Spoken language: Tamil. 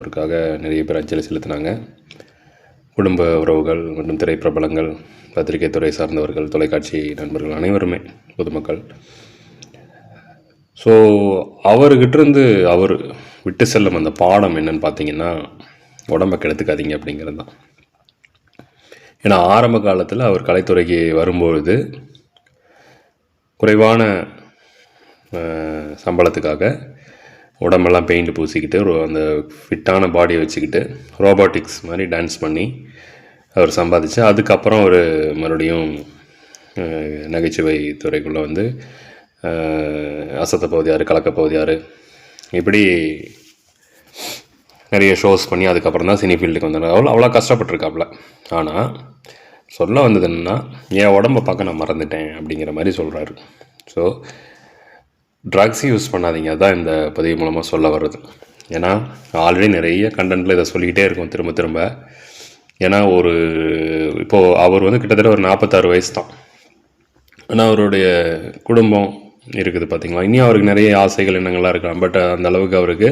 அவருக்காக நிறைய பேர் அஞ்சலி செலுத்தினாங்க. குடும்ப உறவுகள் மற்றும் திரைப்பிரபலங்கள், பத்திரிகை துறை சார்ந்தவர்கள், தொலைக்காட்சி நண்பர்கள், அனைவருமே பொதுமக்கள். ஸோ அவர்கிட்டருந்து அவர் விட்டு செல்லும் அந்த பாடம் என்னன்னு பார்த்தீங்கன்னா, உடம்பை கெடுத்துக்காதீங்க அப்படிங்கிறது தான். ஏன்னா ஆரம்ப காலத்தில் அவர் கலைத்துறைக்கு வரும்பொழுது குறைவான சம்பளத்துக்காக உடம்பெல்லாம் பெயிண்ட் பூசிக்கிட்டு அந்த ஃபிட்டான பாடியை வச்சுக்கிட்டு ரோபோட்டிக்ஸ் மாதிரி டான்ஸ் பண்ணி அவர் சம்பாதிச்சு, அதுக்கப்புறம் ஒரு மறுபடியும் நகைச்சுவை துறைக்குள்ளே வந்து அசத்த போகுது யார், கலக்க போகுது யார், இப்படி நிறைய ஷோஸ் பண்ணி அதுக்கப்புறம் தான் சினி ஃபீல்டுக்கு வந்தார். அவ்வளோ கஷ்டப்பட்டுருக்காப்புல. ஆனால் சொல்ல வந்தது என்னென்னா, என் உடம்பை பார்க்க நான் மறந்துட்டேன் அப்படிங்கிற மாதிரி சொல்கிறாரு. ஸோ ட்ரக்ஸ் யூஸ் பண்ணாதீங்க, அதுதான் இந்த பதிவு மூலமாக சொல்ல வர்றது. ஏன்னா ஆல்ரெடி நிறைய கண்டென்ட்டில் இதை சொல்லிக்கிட்டே இருக்கும் திரும்ப திரும்ப. ஏன்னா இப்போது அவர் வந்து கிட்டத்தட்ட ஒரு 46 வயசு தான். ஆனால் அவருடைய குடும்பம் இருக்குது பார்த்தீங்களா, இனியும் அவருக்கு நிறைய ஆசைகள் எண்ணங்கள்லாம் இருக்கலாம். பட் அந்த அளவுக்கு அவருக்கு